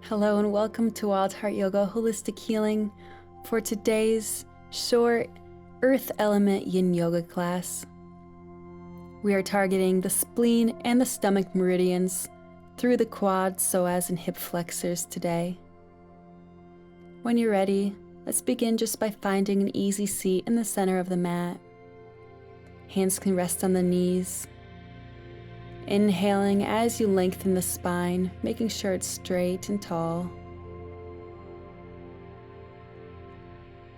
Hello and welcome to Wild Heart Yoga Holistic Healing for today's short Earth Element Yin Yoga class. We are targeting the spleen and the stomach meridians through the quads, psoas, and hip flexors today. When you're ready, let's begin just by finding an easy seat in the center of the mat. Hands can rest on the knees. Inhaling as you lengthen the spine, making sure it's straight and tall.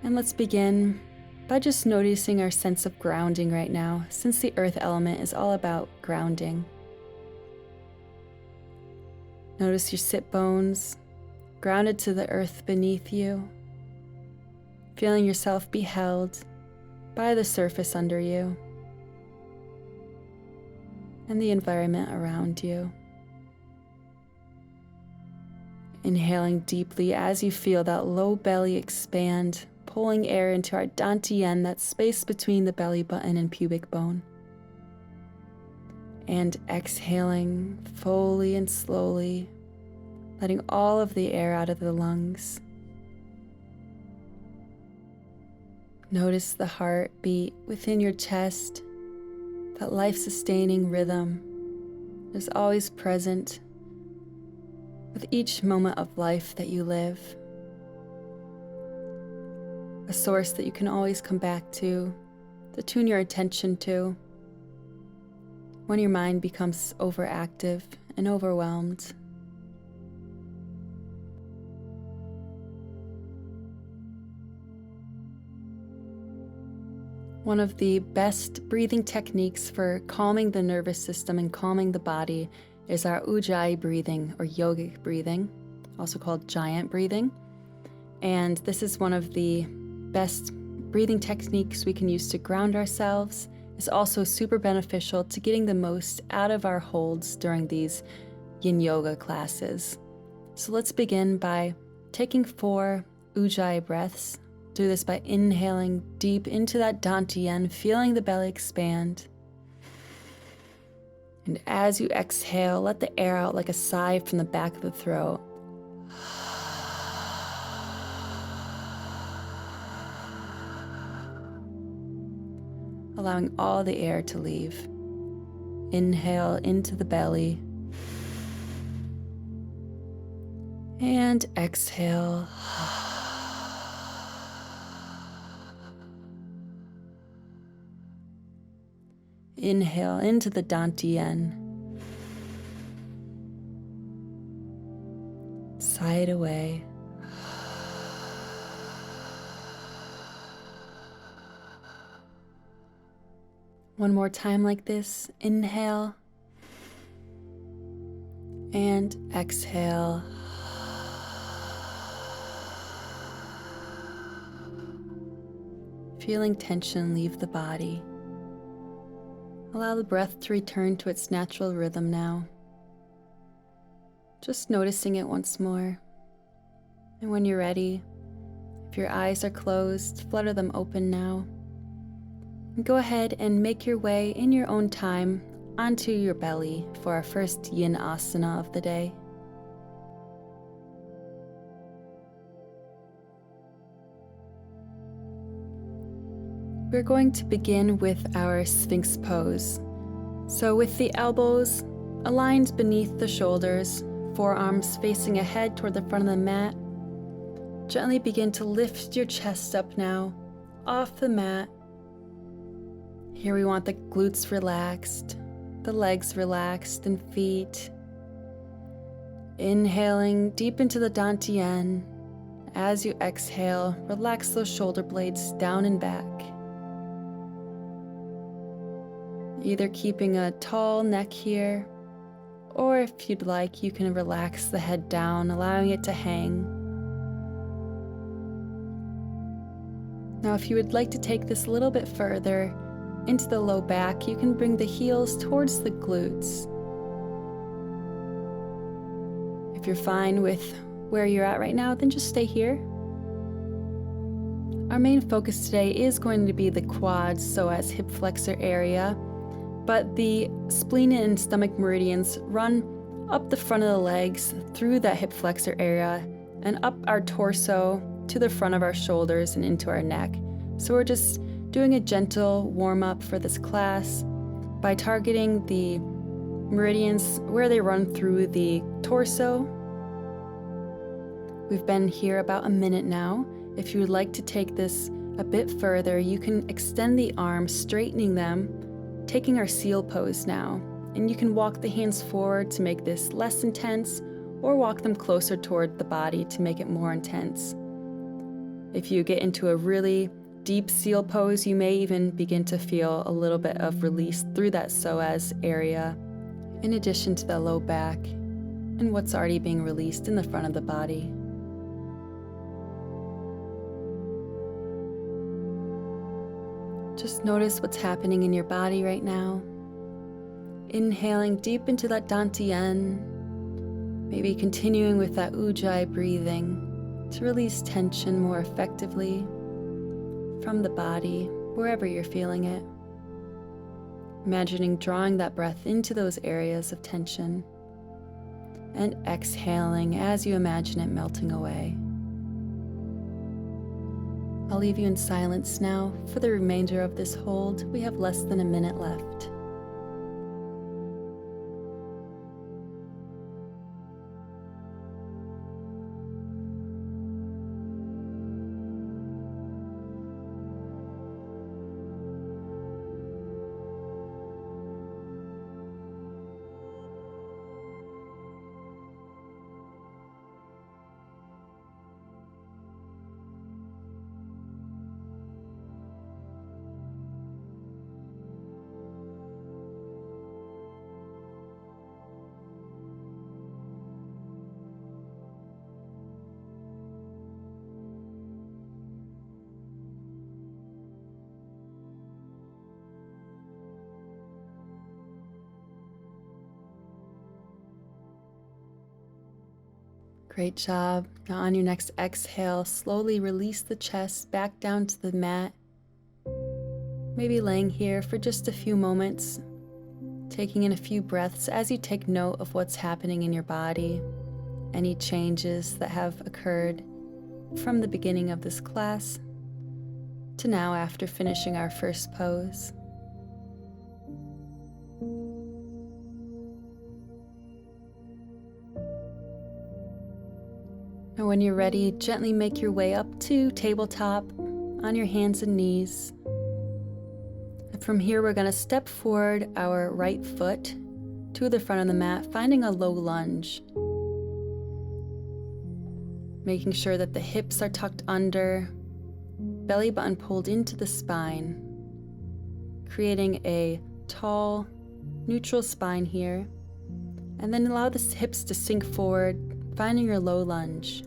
And let's begin by just noticing our sense of grounding right now, since the earth element is all about grounding. Notice your sit bones grounded to the earth beneath you, feeling yourself be held by the surface under you and the environment around you. Inhaling deeply as you feel that low belly expand, pulling air into our dantian, that space between the belly button and pubic bone. And exhaling fully and slowly, letting all of the air out of the lungs. Notice the heartbeat within your chest, that life-sustaining rhythm is always present with each moment of life that you live. A source that you can always come back to tune your attention to when your mind becomes overactive and overwhelmed. One of the best breathing techniques for calming the nervous system and calming the body is our Ujjayi breathing, or yogic breathing, also called giant breathing. And this is one of the best breathing techniques we can use to ground ourselves. It's also super beneficial to getting the most out of our holds during these yin yoga classes. So let's begin by taking 4 Ujjayi breaths. Do this by inhaling deep into that dantian, feeling the belly expand. And as you exhale, let the air out like a sigh from the back of the throat. Allowing all the air to leave. Inhale into the belly. And exhale. Inhale into the dantian. Sigh it away. One more time like this. Inhale. And exhale. Feeling tension leave the body. Allow the breath to return to its natural rhythm now. Just noticing it once more. And when you're ready, if your eyes are closed, flutter them open now. And go ahead and make your way in your own time onto your belly for our first yin asana of the day. We're going to begin with our Sphinx pose. So with the elbows aligned beneath the shoulders, forearms facing ahead toward the front of the mat, gently begin to lift your chest up now, off the mat. Here we want the glutes relaxed, the legs relaxed, and feet. Inhaling deep into the dantian. As you exhale, relax those shoulder blades down and back. Either keeping a tall neck here, or if you'd like, you can relax the head down, allowing it to hang. Now, if you would like to take this a little bit further into the low back, you can bring the heels towards the glutes. If you're fine with where you're at right now, then just stay here. Our main focus today is going to be the quads, psoas, hip flexor area. But the spleen and stomach meridians run up the front of the legs, through that hip flexor area, and up our torso to the front of our shoulders and into our neck. So we're just doing a gentle warm-up for this class by targeting the meridians where they run through the torso. We've been here about a minute now. If you would like to take this a bit further, you can extend the arms, straightening them, taking our seal pose now. And you can walk the hands forward to make this less intense, or walk them closer toward the body to make it more intense. If you get into a really deep seal pose, you may even begin to feel a little bit of release through that psoas area, in addition to the low back and what's already being released in the front of the body. Just notice what's happening in your body right now. Inhaling deep into that dantian, maybe continuing with that Ujjayi breathing to release tension more effectively from the body, wherever you're feeling it. Imagining drawing that breath into those areas of tension and exhaling as you imagine it melting away. I'll leave you in silence now for the remainder of this hold. We have less than a minute left. Great job. Now on your next exhale, slowly release the chest back down to the mat. Maybe laying here for just a few moments, taking in a few breaths as you take note of what's happening in your body, any changes that have occurred from the beginning of this class to now after finishing our first pose. And when you're ready, gently make your way up to tabletop on your hands and knees. And from here, we're going to step forward our right foot to the front of the mat, finding a low lunge. Making sure that the hips are tucked under, belly button pulled into the spine, creating a tall, neutral spine here. And then allow the hips to sink forward, finding your low lunge.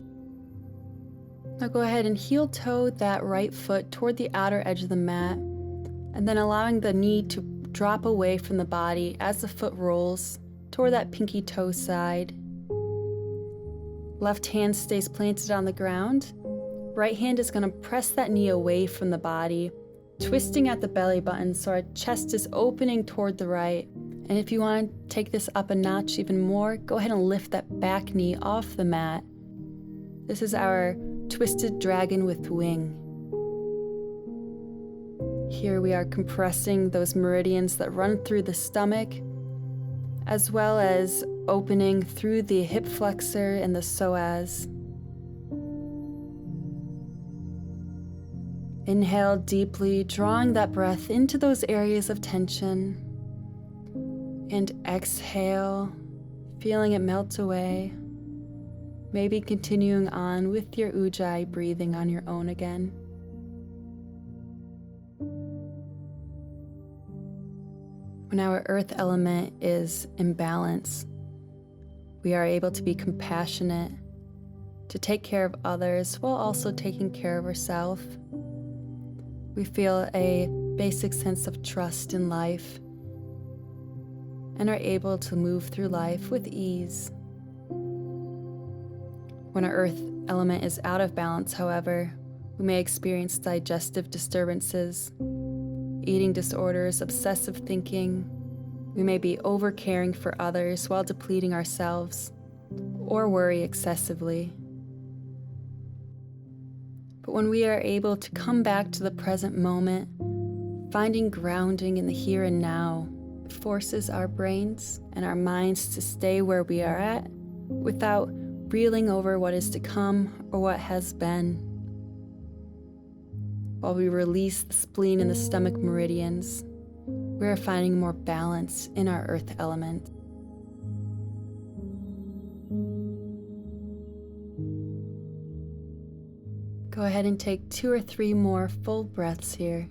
Now go ahead and heel toe that right foot toward the outer edge of the mat, and then allowing the knee to drop away from the body as the foot rolls toward that pinky toe side. Left hand stays planted on the ground. Right hand is going to press that knee away from the body, twisting at the belly button so our chest is opening toward the right. And if you want to take this up a notch even more, go ahead and lift that back knee off the mat. This is our twisted dragon with wing. Here we are compressing those meridians that run through the stomach, as well as opening through the hip flexor and the psoas. Inhale deeply, drawing that breath into those areas of tension. And exhale, feeling it melt away. Maybe continuing on with your Ujjayi breathing on your own again. When our earth element is in balance, we are able to be compassionate, to take care of others while also taking care of ourselves. We feel a basic sense of trust in life and are able to move through life with ease. When our earth element is out of balance, however, we may experience digestive disturbances, eating disorders, obsessive thinking. We may be over caring for others while depleting ourselves, or worry excessively. But when we are able to come back to the present moment, finding grounding in the here and now, it forces our brains and our minds to stay where we are at without reeling over what is to come or what has been. While we release the spleen and the stomach meridians, we are finding more balance in our earth element. Go ahead and take 2 or 3 more full breaths here.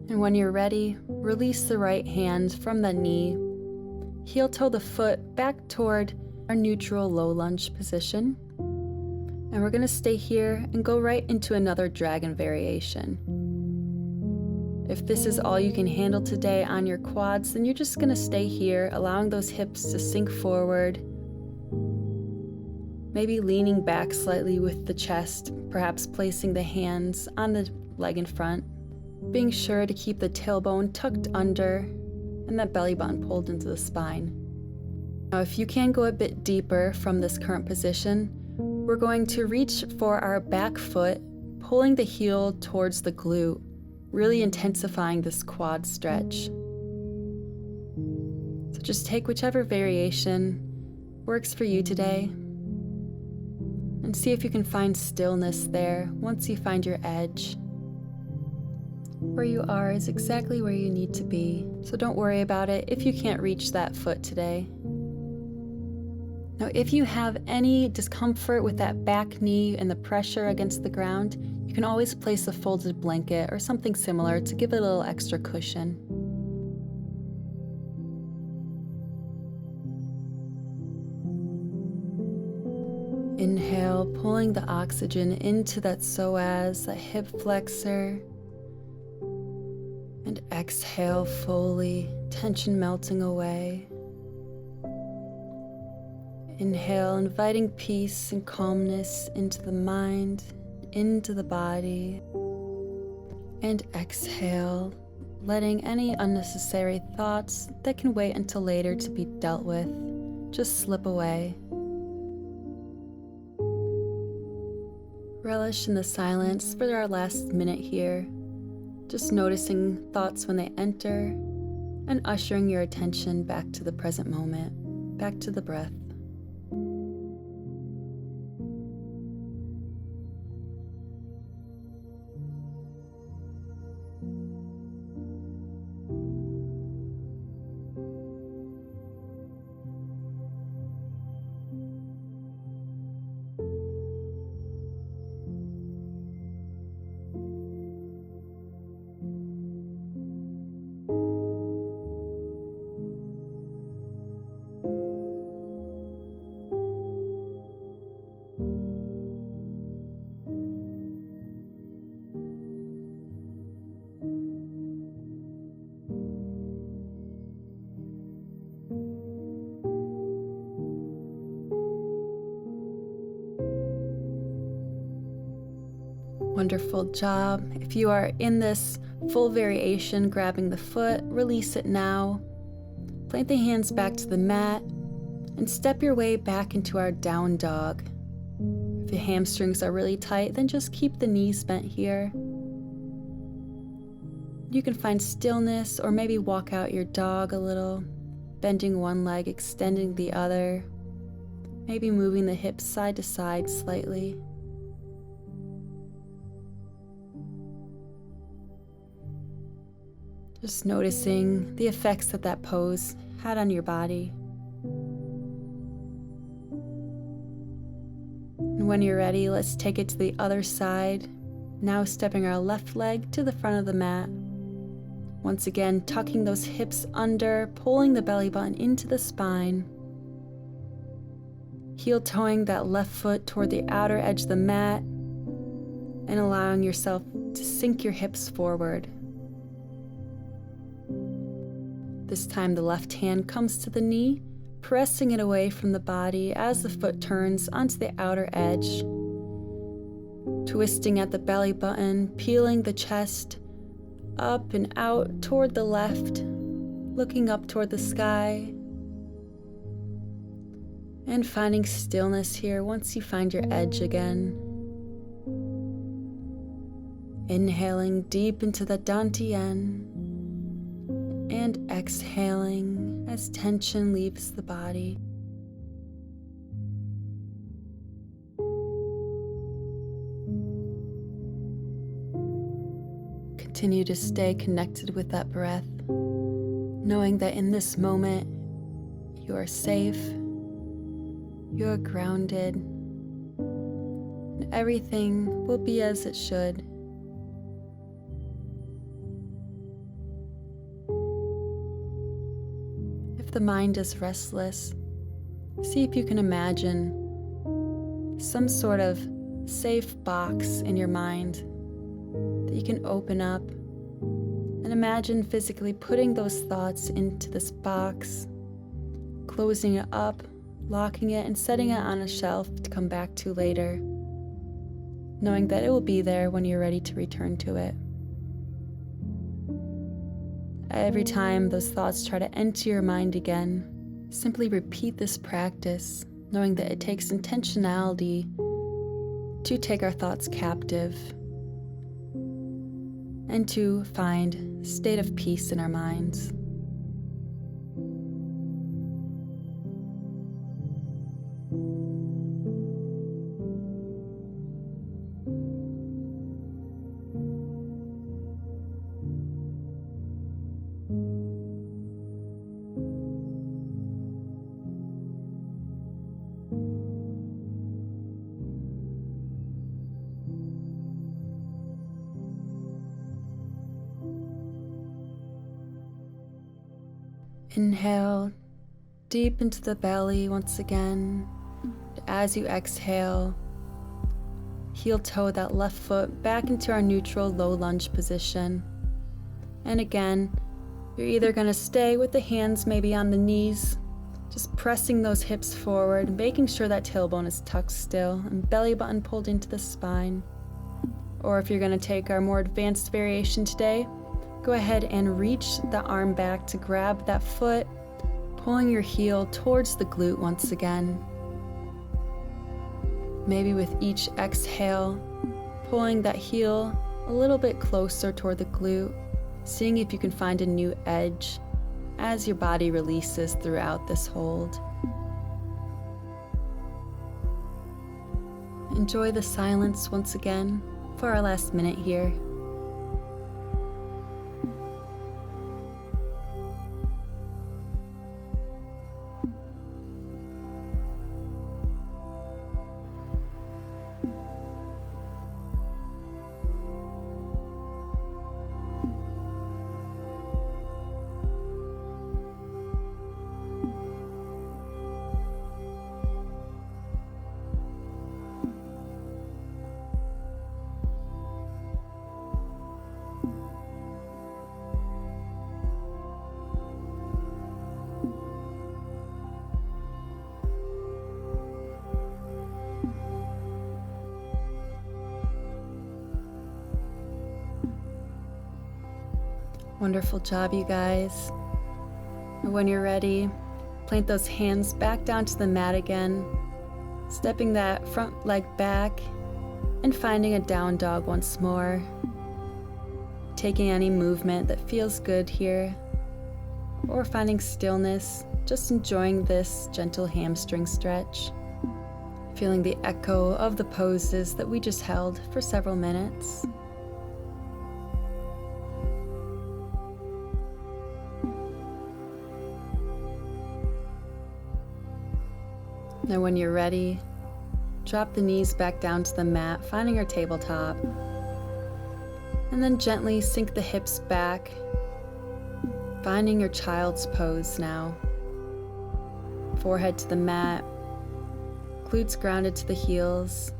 And when you're ready, release the right hand from the knee. Heel toe the foot back toward our neutral low lunge position. And we're going to stay here and go right into another dragon variation. If this is all you can handle today on your quads, then you're just going to stay here, allowing those hips to sink forward. Maybe leaning back slightly with the chest, perhaps placing the hands on the leg in front. Being sure to keep the tailbone tucked under and that belly button pulled into the spine. Now, if you can go a bit deeper from this current position, we're going to reach for our back foot, pulling the heel towards the glute, really intensifying this quad stretch. So just take whichever variation works for you today and see if you can find stillness there once you find your edge. Where you are is exactly where you need to be, so don't worry about it if you can't reach that foot today. Now, if you have any discomfort with that back knee and the pressure against the ground, you can always place a folded blanket or something similar to give it a little extra cushion. Inhale, pulling the oxygen into that psoas, that hip flexor. And exhale fully, tension melting away. Inhale, inviting peace and calmness into the mind, into the body. And exhale, letting any unnecessary thoughts that can wait until later to be dealt with just slip away. Relish in the silence for our last minute here. Just noticing thoughts when they enter and ushering your attention back to the present moment, back to the breath. Wonderful job. If you are in this full variation, grabbing the foot, release it now. Plant the hands back to the mat and step your way back into our down dog. If your hamstrings are really tight, then just keep the knees bent here. You can find stillness or maybe walk out your dog a little, bending one leg, extending the other, maybe moving the hips side to side slightly. Just noticing the effects that that pose had on your body. And when you're ready, let's take it to the other side. Now stepping our left leg to the front of the mat. Once again, tucking those hips under, pulling the belly button into the spine. Heel toeing that left foot toward the outer edge of the mat and allowing yourself to sink your hips forward. This time the left hand comes to the knee, pressing it away from the body as the foot turns onto the outer edge. Twisting at the belly button, peeling the chest up and out toward the left, looking up toward the sky, and finding stillness here once you find your edge again. Inhaling deep into the dantian and exhaling as tension leaves the body. Continue to stay connected with that breath, knowing that in this moment you are safe, you are grounded, and everything will be as it should. If the mind is restless, see if you can imagine some sort of safe box in your mind that you can open up, and imagine physically putting those thoughts into this box, closing it up, locking it, and setting it on a shelf to come back to later, knowing that it will be there when you're ready to return to it. Every time those thoughts try to enter your mind again, simply repeat this practice, knowing that it takes intentionality to take our thoughts captive and to find a state of peace in our minds. Inhale deep into the belly once again. As you exhale, heel toe that left foot back into our neutral low lunge position. And again, you're either going to stay with the hands maybe on the knees, just pressing those hips forward, making sure that tailbone is tucked still and belly button pulled into the spine. Or if you're going to take our more advanced variation today, go ahead and reach the arm back to grab that foot, pulling your heel towards the glute once again. Maybe with each exhale, pulling that heel a little bit closer toward the glute, seeing if you can find a new edge as your body releases throughout this hold. Enjoy the silence once again for our last minute here. Wonderful job, you guys. When you're ready, plant those hands back down to the mat again, stepping that front leg back and finding a down dog once more. Taking any movement that feels good here, or finding stillness, just enjoying this gentle hamstring stretch. Feeling the echo of the poses that we just held for several minutes. Now when you're ready, drop the knees back down to the mat, finding our tabletop. And then gently sink the hips back, finding your child's pose now. Forehead to the mat, glutes grounded to the heels,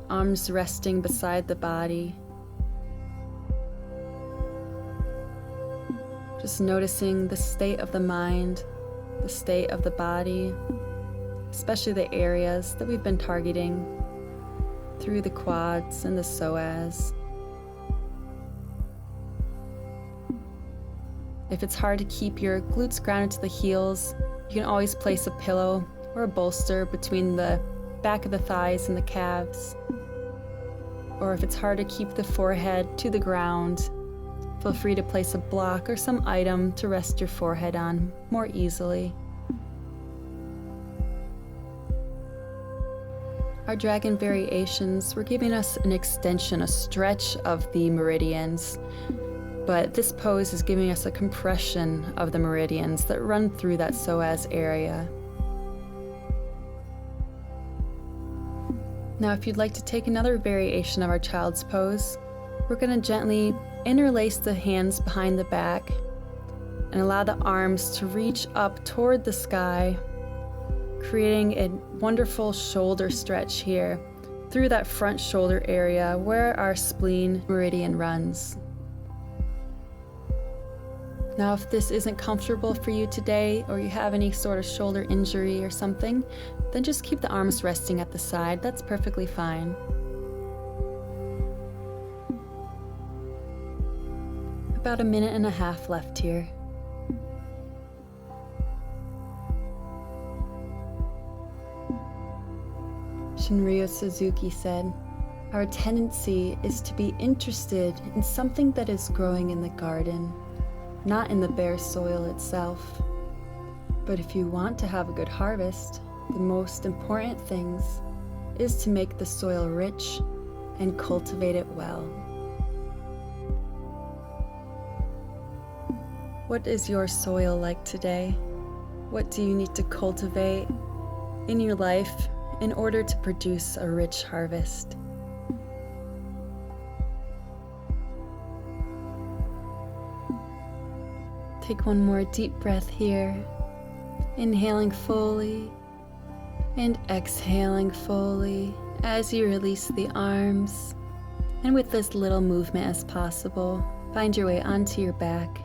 arms resting beside the body. Just noticing the state of the mind the state of the body, especially the areas that we've been targeting through the quads and the psoas. If it's hard to keep your glutes grounded to the heels, you can always place a pillow or a bolster between the back of the thighs and the calves. Or if it's hard to keep the forehead to the ground, feel free to place a block or some item to rest your forehead on more easily. Our dragon variations were giving us an extension, a stretch of the meridians, but this pose is giving us a compression of the meridians that run through that psoas area. Now, if you'd like to take another variation of our child's pose, we're going to gently interlace the hands behind the back and allow the arms to reach up toward the sky, creating a wonderful shoulder stretch here through that front shoulder area where our spleen meridian runs. Now, if this isn't comfortable for you today, or you have any sort of shoulder injury or something, then just keep the arms resting at the side. That's perfectly fine. About 1.5 minutes left here. Shinryu Suzuki said, "Our tendency is to be interested in something that is growing in the garden, not in the bare soil itself. But if you want to have a good harvest, the most important things is to make the soil rich and cultivate it well." What is your soil like today? What do you need to cultivate in your life in order to produce a rich harvest? Take one more deep breath here, inhaling fully and exhaling fully as you release the arms. And with as little movement as possible, find your way onto your back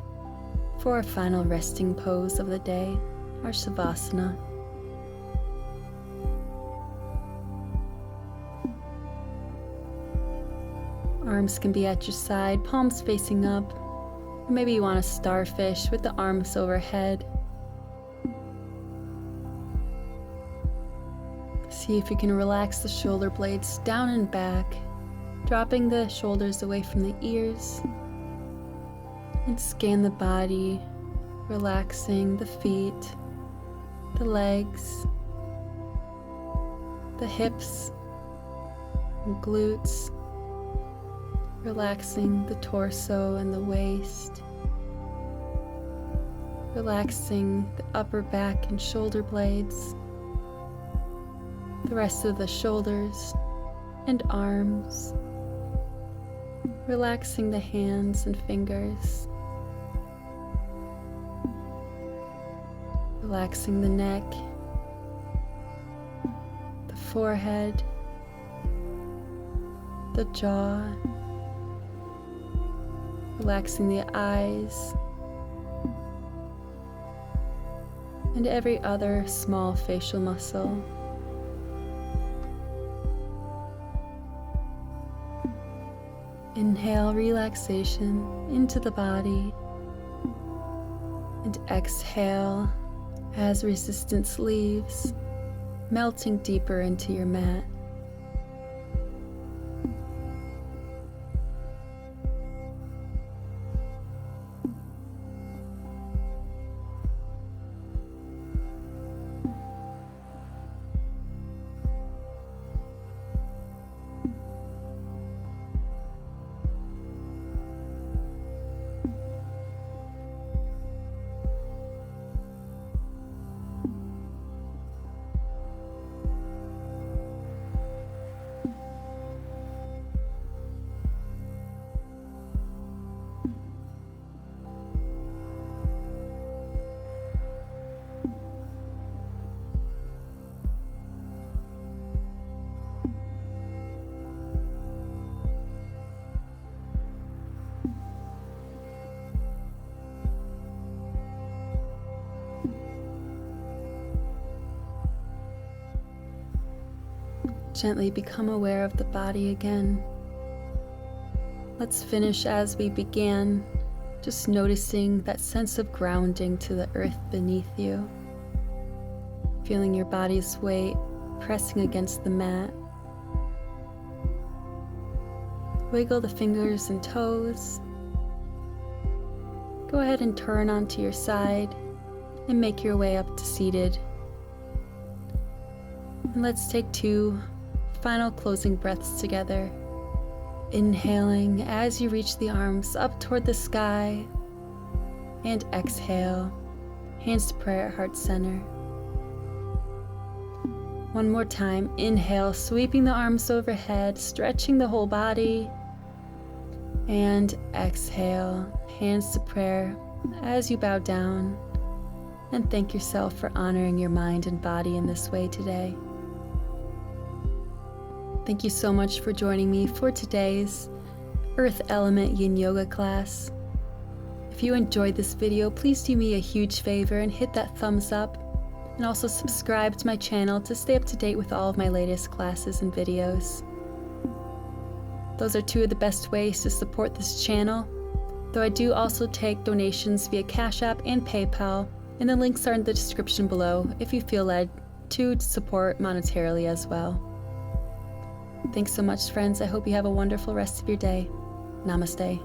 for our final resting pose of the day, our savasana. Arms can be at your side, palms facing up. Or maybe you want a starfish with the arms overhead. See if you can relax the shoulder blades down and back, dropping the shoulders away from the ears. And scan the body, relaxing the feet, the legs, the hips, and glutes. Relaxing the torso and the waist. Relaxing the upper back and shoulder blades. The rest of the shoulders and arms. Relaxing the hands and fingers. Relaxing the neck, the forehead, the jaw. Relaxing the eyes, and every other small facial muscle. Inhale relaxation into the body, and exhale as resistance leaves, melting deeper into your mat. Gently become aware of the body again. Let's finish as we began, just noticing that sense of grounding to the earth beneath you. Feeling your body's weight pressing against the mat. Wiggle the fingers and toes. Go ahead and turn onto your side and make your way up to seated. And let's take 2 final closing breaths together. Inhaling as you reach the arms up toward the sky, and exhale, hands to prayer at heart center. One more time, inhale, sweeping the arms overhead, stretching the whole body, and exhale, hands to prayer as you bow down, and thank yourself for honoring your mind and body in this way today. Thank you so much for joining me for today's Earth Element Yin Yoga class. If you enjoyed this video, please do me a huge favor and hit that thumbs up, and also subscribe to my channel to stay up to date with all of my latest classes and videos. Those are 2 of the best ways to support this channel, though I do also take donations via Cash App and PayPal, and the links are in the description below if you feel led to support monetarily as well. Thanks so much, friends. I hope you have a wonderful rest of your day. Namaste.